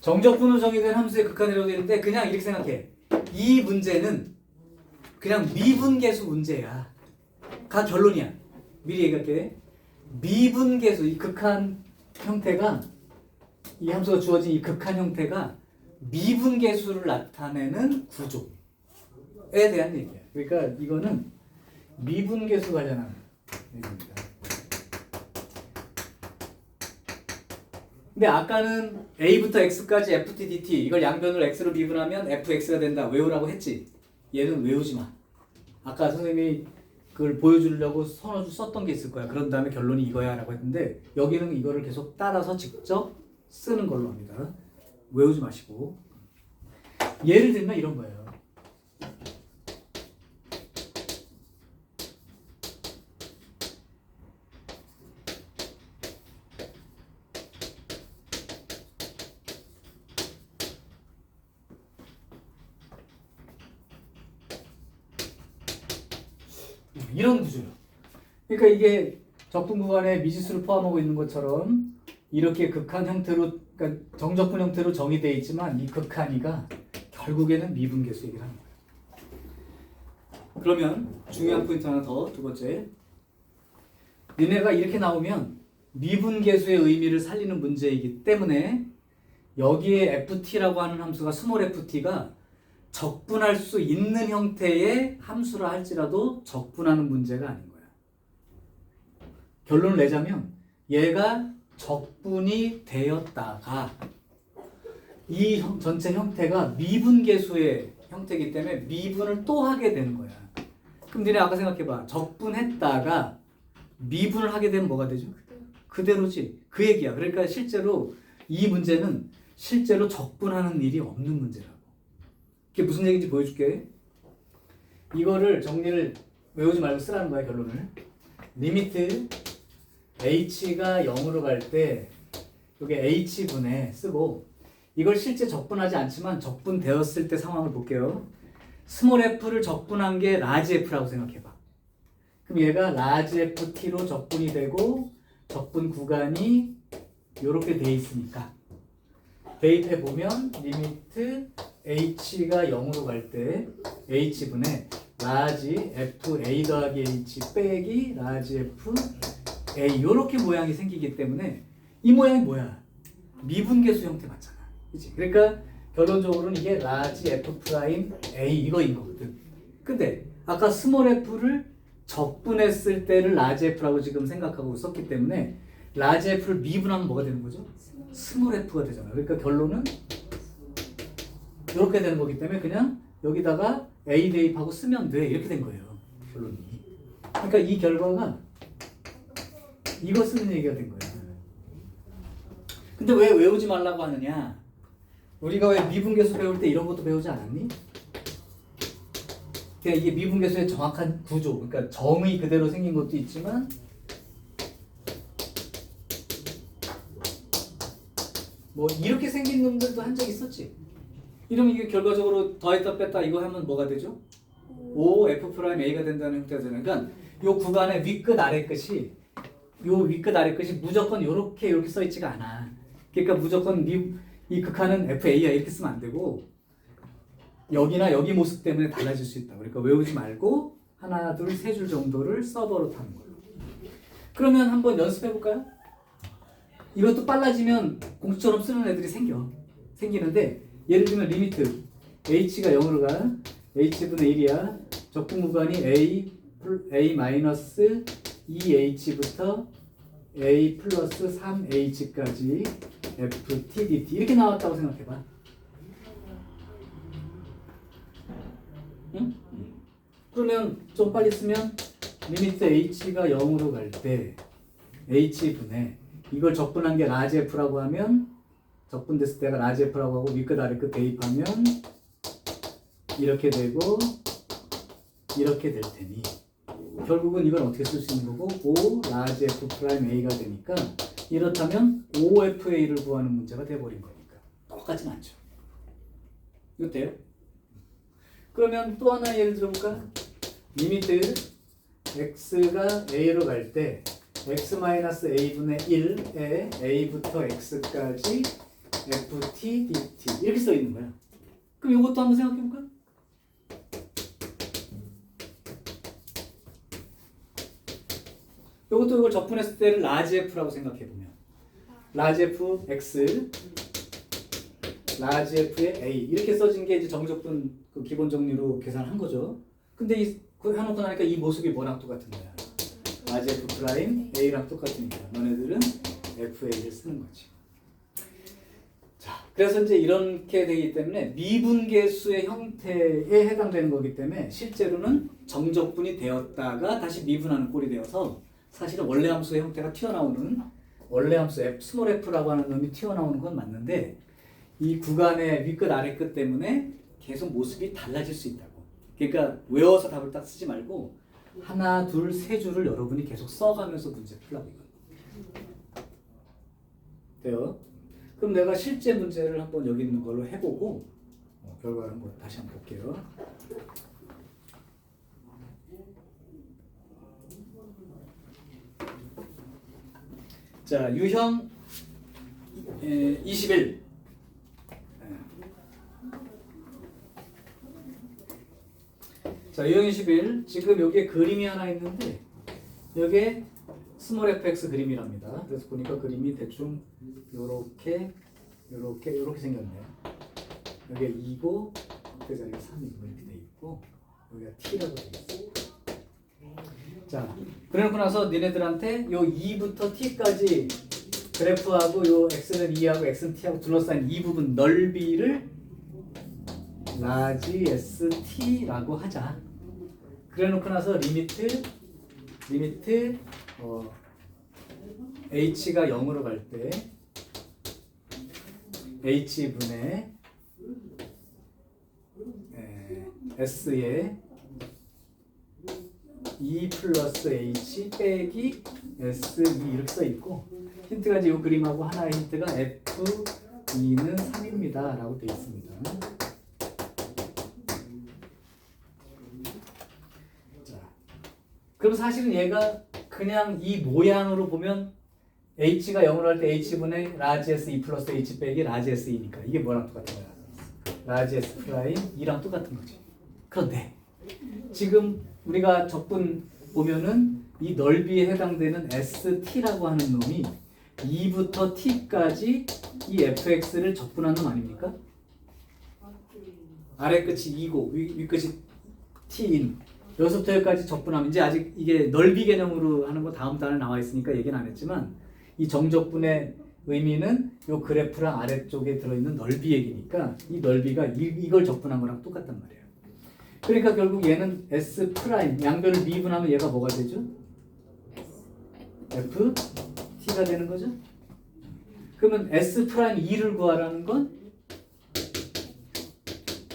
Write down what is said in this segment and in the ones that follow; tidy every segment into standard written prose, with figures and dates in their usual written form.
정적분으로 정의된 함수의 극한이라고 되어 있는데 그냥 이렇게 생각해. 이 문제는 그냥 미분계수 문제야. 가 결론이야. 미리 얘기할게. 미분계수, 이 극한 형태가, 이 함수가 주어진 이 극한 형태가 미분계수를 나타내는 구조에 대한 얘기야. 그러니까 이거는 미분계수 관련한 얘기입니다. 근데 아까는 a부터 x까지 ft dt 이걸 양변으로 x로 미분하면 fx가 된다. 외우라고 했지. 얘는 외우지 마. 아까 선생님이 그걸 보여주려고 선어줄 썼던 게 있을 거야. 그런 다음에 결론이 이거야 라고 했는데 여기는 이거를 계속 따라서 직접 쓰는 걸로 합니다. 외우지 마시고. 예를 들면 이런 거예요. 이런 구조예요. 그러니까 이게 적분 구간에 미지수를 포함하고 있는 것처럼 이렇게 극한 형태로, 그러니까 정적분 형태로 정의되어 있지만 이 극한이가 결국에는 미분계수 얘기를 하는 거예요. 그러면 중요한 포인트 하나 더, 두 번째. 니네가 이렇게 나오면 미분계수의 의미를 살리는 문제이기 때문에 여기에 ft라고 하는 함수가 스몰 ft가 적분할 수 있는 형태의 함수라 할지라도 적분하는 문제가 아닌 거야. 결론을 내자면 얘가 적분이 되었다가 이 전체 형태가 미분계수의 형태이기 때문에 미분을 또 하게 되는 거야. 그럼 니네 아까 생각해봐. 적분했다가 미분을 하게 되면 뭐가 되죠? 그대로지. 그 얘기야. 그러니까 실제로 이 문제는 실제로 적분하는 일이 없는 문제라고. 이게 무슨 얘기인지 보여줄게. 이거를 정리를 외우지 말고 쓰라는 거야, 결론을. 리미트 h가 0으로 갈 때 이게 h분에 쓰고 이걸 실제 적분하지 않지만 적분되었을 때 상황을 볼게요. 스몰 f를 적분한 게 라지 f라고 생각해봐. 그럼 얘가 라지 ft로 적분이 되고 적분 구간이 이렇게 돼 있으니까 대입해 보면 리미트 h가 0으로 갈 때 h분에 라지 f a 더하기 h 빼기 라지 f a 이렇게 모양이 생기기 때문에 이 모양이 뭐야? 미분계수 형태 맞잖아. 그치? 그러니까 결론적으로는 이게 라지 f 프라임 a 이거인 거거든. 근데 아까 스몰 f를 적분했을 때를 라지 f라고 지금 생각하고 썼기 때문에 라지 f를 미분하면 뭐가 되는 거죠? 스몰 f가 되잖아. 그러니까 결론은 이렇게 되는 거기 때문에 그냥 여기다가 a 대입하고 쓰면 돼. 이렇게 된 거예요. 결론이. 그러니까 이 결과가 이거 쓰는 얘기가 된 거야. 근데 왜 외우지 말라고 하느냐? 우리가 왜 미분계수 배울 때 이런 것도 배우지 않았니? 그러니까 이게 미분계수의 정확한 구조, 그러니까 정의 그대로 생긴 것도 있지만 뭐 이렇게 생긴 놈들도 한 적 있었지. 이러면 이게 결과적으로 더했다 뺐다 이거 하면 뭐가 되죠? O F 프라임 A가 된다는 형태가 되는. 그러니까 요 구간의 윗끝 아래 끝이 요 윗끝 아래 끝이 무조건 요렇게 써 있지가 않아. 그러니까 무조건 이 극한은 FA야 이렇게 쓰면 안 되고 여기나 여기 모습 때문에 달라질 수 있다. 그러니까 외우지 말고 하나, 둘, 세 줄 정도를 서버로 타는 걸로. 그러면 한번 연습해 볼까요? 이것도 빨라지면 공식처럼 쓰는 애들이 생기는데 예를 들면 리미트 h가 0으로 가 h분의 1이야. 적분 구간이 a 마이너스 2h부터 a 플러스 3h까지 ft dt 이렇게 나왔다고 생각해봐. 응? 그러면 좀 빨리 쓰면 리미트 h가 0으로 갈 때 h분에 이걸 적분한 게 라지 f라고 하면 적분됐을 때가 라지 f라고 하고 윗끝 아래끝 대입하면 이렇게 되고 이렇게 될 테니 결국은 이걸 어떻게 쓸 수 있는 거고 O 라지 f 프라임 a가 되니까 이렇다면 OFA를 구하는 문제가 돼버린 거니까 똑같진 않죠. 이거 돼요? 그러면 또 하나 예를 들어볼까? 리미트 x가 a로 갈 때 x-a분의 1에 a부터 x까지 ft dt, dt 이렇게 써 있는 거야. 그럼 이것도 한번 생각해 볼까? 이것도 이걸 적분했을 때를 라지 f라고 생각해 보면 라지 f x 라지 f의 a 이렇게 써진 게 이제 정적분 그 기본 정리로 계산한 거죠. 근데 이 해놓고 나니까 이 모습이 뭐랑 똑같은 거야? 라지 f 프라임 a랑 똑같으니까 너네들은 fa를 쓰는 거지. 자, 그래서 이제 이렇게 되기 때문에 미분계수의 형태에 해당되는 거기 때문에 실제로는 정적분이 되었다가 다시 미분하는 꼴이 되어서 사실은 원래 함수의 형태가 튀어나오는 원래 함수 f, 스몰 f라고 하는 놈이 튀어나오는 건 맞는데 이 구간의 위끝 아래끝 때문에 계속 모습이 달라질 수 있다고. 그러니까 외워서 답을 딱 쓰지 말고 하나, 둘, 세 줄을 여러분이 계속 써가면서 문제 풀라고 이거. 돼요? 그럼 내가 실제 문제를 한번 여기 있는 걸로 해보고 결과를 한번 다시 한번 볼게요. 자, 유형 21. 자, 유형 21. 지금 여기에 그림이 하나 있는데 여기에 스몰 fx 그림이랍니다. 그래서 보니까 그림이 대충 요렇게 생겼네요. 여기가 2고 앞에 자리가 3이고 이렇게 돼 있고 여기가 t라고 돼 있어요. 자, 그래놓고 나서 니네들한테 요 2부터 t까지 그래프하고 요 x는 2하고 x는 t하고 둘러싸인 이 부분 넓이를 라지 st라고 하자. 그래놓고 나서 리미트 h가 0으로 갈 때 h분의 s에 2 플러스 h 빼기 s2 이렇게 써 있고 힌트가 이제 이 그림하고 하나의 힌트가 f2는 3입니다 라고 되어 있습니다. 자, 그럼 사실은 얘가 그냥 이 모양으로 보면 h가 0으로 할 때 h분의 라지 s 2 플러스 h 빼기 라지 s 2니까 이게 뭐랑 똑같은 거야? 라지 s 프라임 2랑 똑같은 거지. 그런데 지금 우리가 적분 보면은 이 넓이에 해당되는 st라고 하는 놈이 2부터 t까지 이 fx를 적분한 놈 아닙니까? 아래 끝이 2고 위 끝이 t인 여기서부터 여기까지 적분하면 이제 아직 이게 넓이 개념으로 하는 거 다음 단에 나와 있으니까 얘기는 안 했지만 이 정적분의 의미는 요 그래프랑 아래쪽에 들어있는 넓이 얘기니까 이 넓이가 이걸 적분한 거랑 똑같단 말이에요. 그러니까 결국 얘는 S 프라임 양변을 미분하면 얘가 뭐가 되죠? F T가 되는 거죠? 그러면 S 프라임 2를 구하라는 건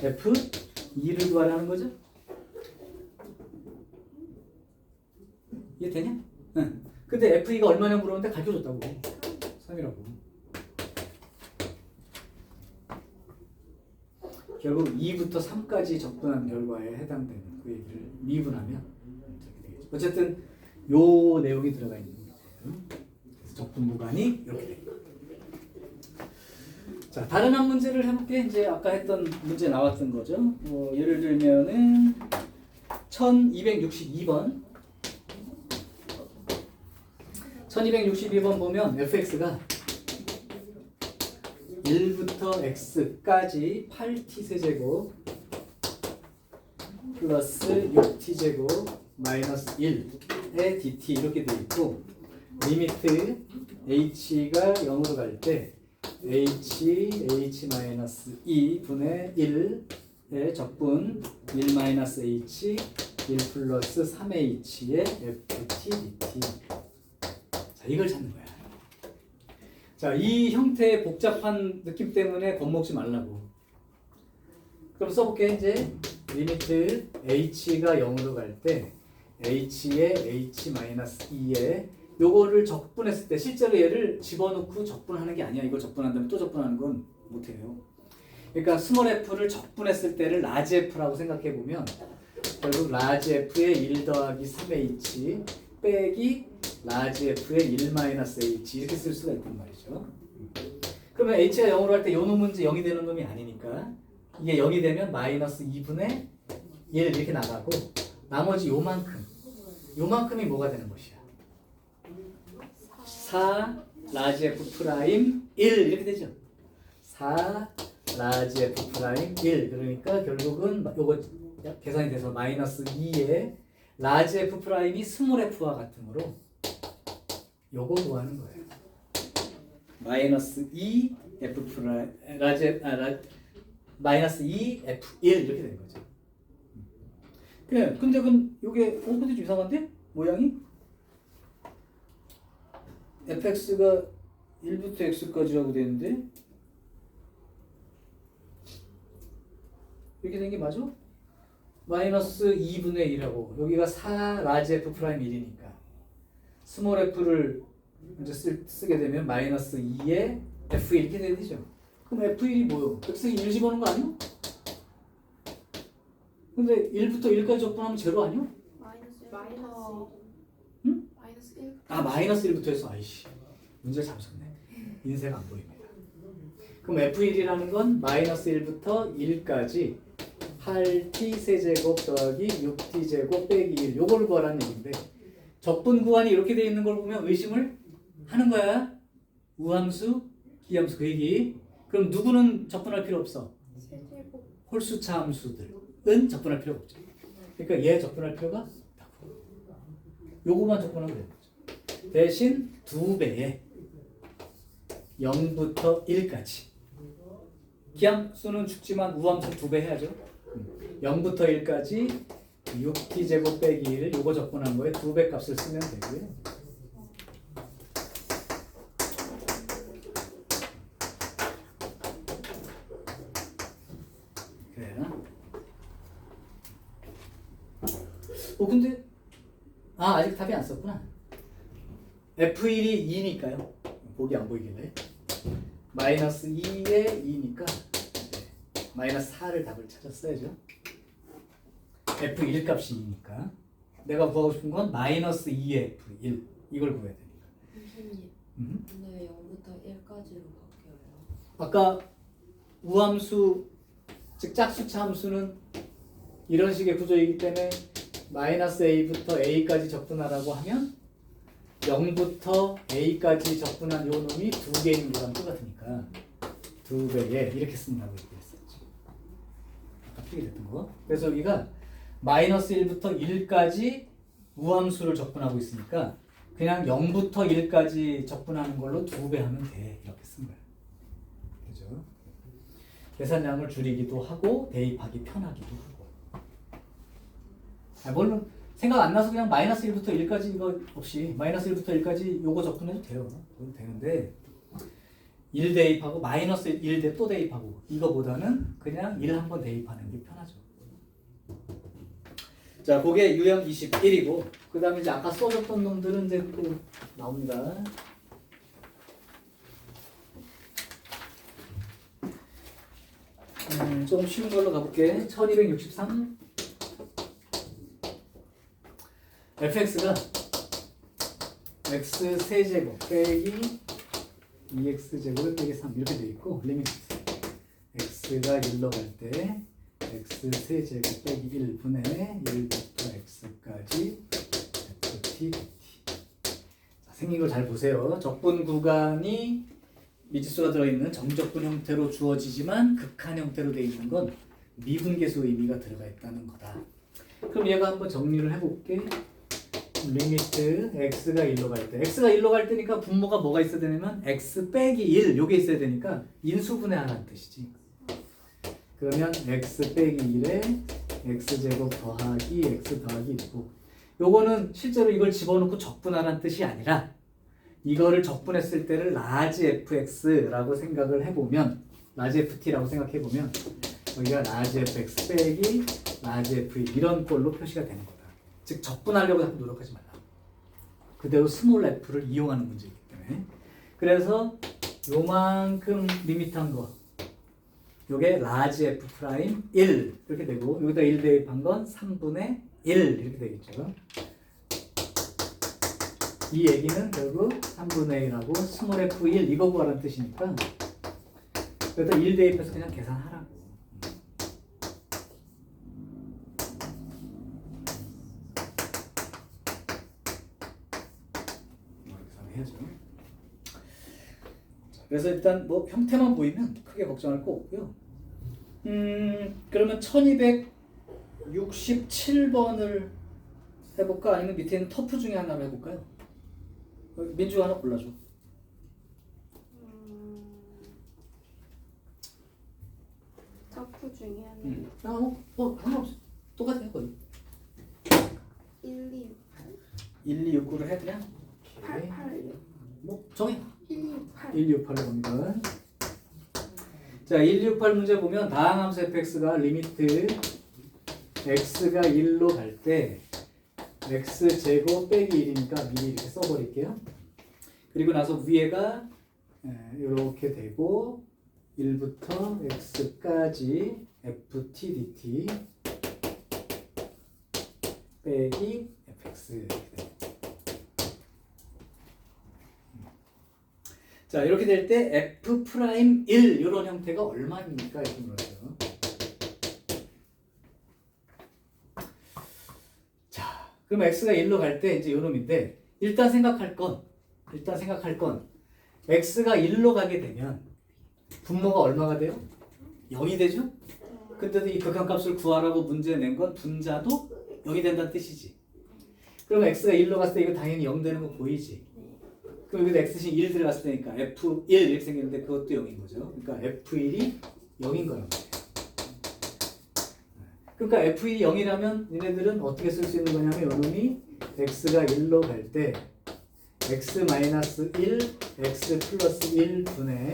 F 2를 구하라는 거죠? 이해 되냐? 응. 근데 F2가 얼마냐 물었는데 가르쳐줬다고. 3이라고. 결국 2부터 3까지 적분한 결과에 해당되는 그 얘기를 미분하면 이렇게 되겠죠. 어쨌든 요 내용이 들어가 있는 거죠. 그래서 적분 무관이 이렇게 됩니다. 자, 다른 한 문제를 해볼게. 이제 아까 했던 문제 나왔던 거죠. 예를 들면은 1262번 1262번 보면 fx가 1부터 x까지 8t 세제곱 플러스 6t제곱 마이너스 1의 dt 이렇게 돼 있고 리미트 h가 0으로 갈 때 h 마이너스 2분의 1의 적분 1 마이너스 h 1 플러스 3h의 ft dt. 자, 이걸 찾는 거야. 자, 이 형태의 복잡한 느낌 때문에 겁먹지 말라고. 그럼 써볼게. 이제 리미트 h가 0으로 갈 때 h의 h-2에 요거를 적분했을 때 실제로 얘를 집어넣고 적분하는 게 아니야. 이걸 적분한 다음에 또 적분하는 건 못해요. 그러니까 스몰 f를 적분했을 때를 라지 f라고 생각해 보면 결국 라지 f의 1 더하기 3h 빼기 라지 f의 1 마이너스 h 이렇게 쓸 수가 있단 말이죠. 그럼 그러면 h가 0으로 할 때 요 놈은 이제 0이 되는 놈이 아니니까 이게 0이 되면 마이너스 2분의 1 이렇게 나가고 나머지 요만큼이 뭐가 되는 것이야? 4 라지 F 프라임 1 이렇게 되죠. 4 라지 F 프라임 1 그러니까 결국은 요거 계산이 돼서 마이너스 2에 라지 F 프라임이 스몰 F와 같으므로 요거 구하는 거예요. 마이너스 2 F 프라임 마이너스 2 F1 이렇게 되는 거죠. 그래, 근데 그럼 요게 근데 좀 이상한데? 모양이? fx가 1부터 x까지라고 되는데 이렇게 된 게 맞아? 마이너스 2분의 1하고 여기가 4 라지 f 프라임 1이니까 스몰 f를 이제 쓰게 되면 마이너스 2에 f 이렇게 되죠. 그럼 f1이 뭐요? x에 1 집어넣은 거 아니요? 근데 1부터 1까지 적분하면 제로 아니요? 응? 마이너스 1부터 해서 아이씨 문제를 잘못했네. 인쇄가 안 보입니다. 그럼 F1이라는 건 마이너스 1부터 1까지 8t 세제곱 더하기 6t 제곱 빼기 1 요걸 구하라는 얘기인데 적분 구간이 이렇게 돼 있는 걸 보면 의심을 하는 거야. 우함수, 기함수 그 얘기. 그럼 누구는 적분할 필요 없어? 홀수차 함수들은 적분할 필요가 없죠. 그러니까 얘 적분할 필요가 없다고. 요거만 적분하면 되는 거죠. 대신 2배에 0부터 1까지 기함수는 죽지만 우함수 2배 해야죠. 0부터 1까지 6t 제곱 빼기 1 요거 적분한 거에 2배 값을 쓰면 되고요. 그래요. 근데 아직 답이 안 썼구나. F1이 2니까요. 보기 안 보이길래 마이너스 2에 2니까 마이너스 4를 답을 찾았어야죠. F1 값이 2니까 내가 구하고 싶은 건 마이너스 2에 F1 이걸 구해야 되니까. 선생님, 근데 0부터 1까지로 바뀌어요. 아까 우함수 즉 짝수차 함수는 이런 식의 구조이기 때문에 마이너스 a부터 a까지 적분하라고 하면 0부터 a까지 적분한 요 놈이 2개인 거랑 똑같으니까 2배에 이렇게 쓴다고 얘기했었죠. 아까 필기됐던 거. 그래서 여기가 마이너스 1부터 1까지 우함수를 적분하고 있으니까 그냥 0부터 1까지 적분하는 걸로 2배 하면 돼. 이렇게 쓴 거야. 그죠? 계산량을 줄이기도 하고 대입하기 편하기도 하고. 물론 생각 안 나서 그냥 마이너스 1부터 1까지 이거 없이 마이너스 1부터 1까지 요거 적분해도 돼요. 그건 되는데 1 대입하고 마이너스 1 또 대입하고 이거보다는 그냥 1 한번 대입하는 게 편하죠. 자, 그게 유형 21이고 그 다음에 이제 아까 써줬던 놈들은 이제 또 나옵니다. 좀 쉬운 걸로 가볼게. 1263 fx가 x 세제곱 빼기 2x제곱에 빼기 3 이렇게 되어 있고 리미트 x가 1로 갈 때 x 세제곱 빼기 1분의 1부터 x까지 ft 자, 생긴 걸 잘 보세요. 적분 구간이 미지수가 들어있는 정적분 형태로 주어지지만 극한 형태로 되어 있는 건 미분계수 의미가 들어가 있다는 거다. 그럼 얘가 한번 정리를 해볼게. 리미트 x가 1로 갈 때 x가 1로 갈 때니까 분모가 뭐가 있어야 되냐면 x 빼기 1 요게 있어야 되니까 인수분해하라는 뜻이지. 그러면 x 빼기 1에 x제곱 더하기 x 더하기 1이고 요거는 실제로 이걸 집어넣고 적분하라는 뜻이 아니라 이거를 적분했을 때를 라지 fx라고 생각을 해보면 라지 ft라고 생각해보면 여기가 라지 fx 빼기 라지 f1 이런 꼴로 표시가 되는 거다. 즉 적분하려고 자꾸 노력하지 말라. 그대로 스몰 f를 이용하는 문제이기 때문에 그래서 요만큼 리미트한 거 요게 라지 f 프라임 1 이렇게 되고 여기다 1 대입한 건 3분의 1 이렇게 되겠죠. 이 얘기는 결국 3분의 1하고 스몰 f1 이거 구하라는 뜻이니까 그래서 1 대입해서 그냥 계산하라고. 계산해야죠. 그래서 일단 뭐 형태만 보이면 크게 걱정할 거 없고요. 그러면 1267번을 해볼까? 아니면 밑에 있는 터프 중에 하나로 해볼까요? 민주가 하나 골라줘. 터프 중에 하나. 상관없어. 똑같아요 거의. 1, 2, 1, 2, 6, 9를 해 그냥. 8, 8, 6. 뭐 정해. 1, 2, 8. 1, 6, 8을 봅니다. 자, 1, 6, 8 문제 보면 다항함수 fx가 리미트 x가 1로 갈 때 x제곱 빼기 1이니까 미리 이렇게 써버릴게요. 그리고 나서 위에가 이렇게 되고 1부터 x까지 ft dt 빼기 fx 이렇게 돼요. 자, 이렇게 될 때 f'1 이런 형태가 얼마입니까? 이렇게 물어요. 자, 그럼 x가 1로 갈 때 이제 요놈인데 일단 생각할 건 x가 1로 가게 되면 분모가 얼마가 돼요? 0이 되죠? 근데도 이 극한값을 구하라고 문제 낸 건 분자도 0이 된다는 뜻이지. 그럼 x가 1로 갔을 때 이거 당연히 0 되는 거 보이지? 그럼 여기다 x신 1 들어갔을 테니까 f1 이렇게 생겼는데 그것도 0인 거죠. 그러니까 f1이 0인 거란 말이에요. 그러니까 f1이 0이라면 얘네들은 어떻게 쓸 수 있는 거냐면 요놈이 x가 1로 갈 때 x-1, x 플러스 1분의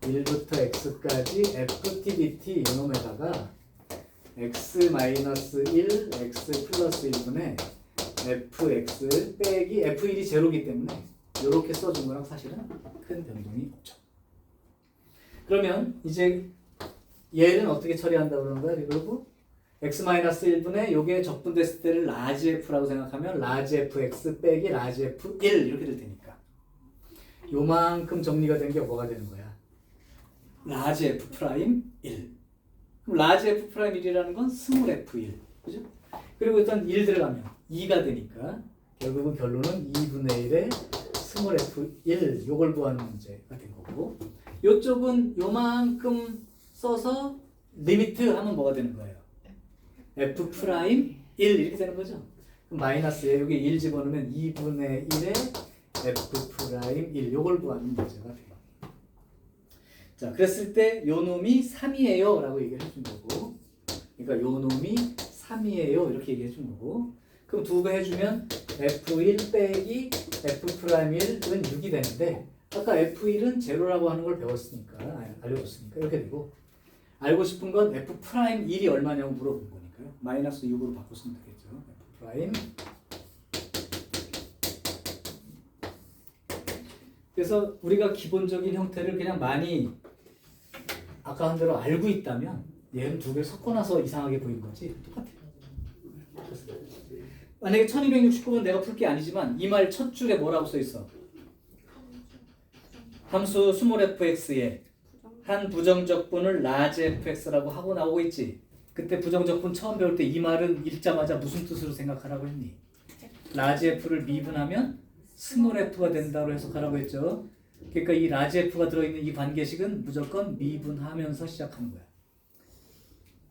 1부터 x까지 ft dt 요놈에다가 x-1, x 플러스 1분의 fx 빼기 f1이 제로이기 때문에 이렇게 써준 거랑 사실은 큰 변동이 없죠. 그러면 이제 얘는 어떻게 처리한다고 그러는 거야? 그리고 x-1분의 요게 적분됐을 때를 라지 f라고 생각하면 라지 fx 빼기 라지 f1 이렇게 될 테니까 요만큼 정리가 된 게 뭐가 되는 거야? 라지 f 프라임 1. 그럼 라지 f 프라임 1이라는 건 스몰 f1. 그죠? 그리고 일단 1 들어가면 2가 되니까 결국은 결론은 2분의 1에 스몰 f1 요걸 구하는 문제가 된 거고 요쪽은 요만큼 써서 리미트 하면 뭐가 되는 거예요? f 프라임 1 이렇게 되는 거죠. 그럼 마이너스에 여기 1 집어넣으면 2분의 1에 f 프라임 1 요걸 구하는 문제가 돼요. 자, 그랬을 때 요 놈이 3이에요 라고 얘기를 해준 거고 그러니까 요 놈이 3이에요 이렇게 얘기해 준 거고 그럼 두 배 해주면 f1 빼기 f'1은 6이 되는데 아까 f1은 제로라고 하는 걸 배웠으니까 알려줬으니까 이렇게 되고 알고 싶은 건 f'1이 얼마냐고 물어본 거니까요. 마이너스 6으로 바꿨으면 되겠죠. f'. 그래서 우리가 기본적인 형태를 그냥 많이 아까 한 대로 알고 있다면 얘는 두 개 섞어놔서 이상하게 보인 거지 똑같아요. 만약에 1269번 내가 풀 게 아니지만 이 말 첫 줄에 뭐라고 써 있어? 함수 스몰 fx에 한 부정적분을 라지 fx라고 하고 나오고 있지. 그때 부정적분 처음 배울 때 이 말은 읽자마자 무슨 뜻으로 생각하라고 했니? 라지 f를 미분하면 스몰 f가 된다고 해석하라고 했죠. 그러니까 이 라지 f가 들어있는 이 관계식은 무조건 미분하면서 시작하는 거야.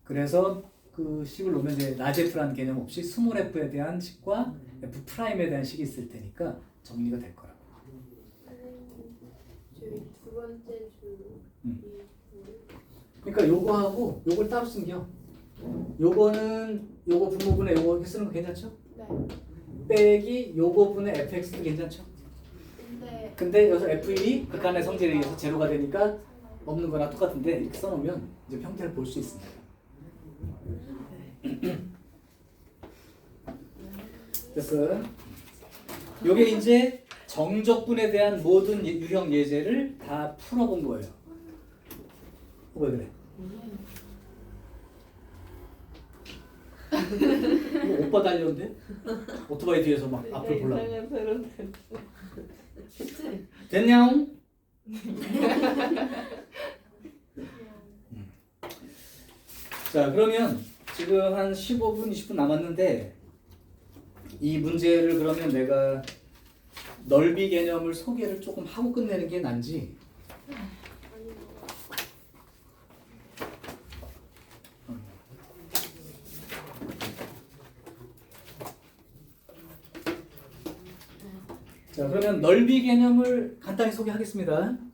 그래서 그 식을 놓으면 이제 라지 f라는 개념 없이 스몰 f에 대한 식과 f 프라임에 대한 식이 있을 테니까 정리가 될 거라고. 저희 두 번째 줄. 그러니까 요거하고 요걸 따로 숨겨. 요거는 요거 분모분의 요거 이렇게 쓰는 거 괜찮죠? 네. 빼기 요거 분의 fx도 괜찮죠? 근데 여기서 f1이 극한의 성질에 의해서 제로가 되니까 없는 거나 똑같은데 이렇게 써놓으면 이제 형태를 볼 수 있습니다. 그래서 요게 이제 정적분에 대한 모든 유형 예제를 다 풀어본 거예요. 왜 그래? 이거 오빠 달렸는데? 오토바이 뒤에서 막 앞을 보려고. 됐냐옹? 자, 그러면 지금 한 15분, 20분 남았는데 이 문제를 그러면 내가 넓이 개념을 소개를 조금 하고 끝내는 게 난지. 아니 자, 그러면 넓이 개념을 간단히 소개하겠습니다.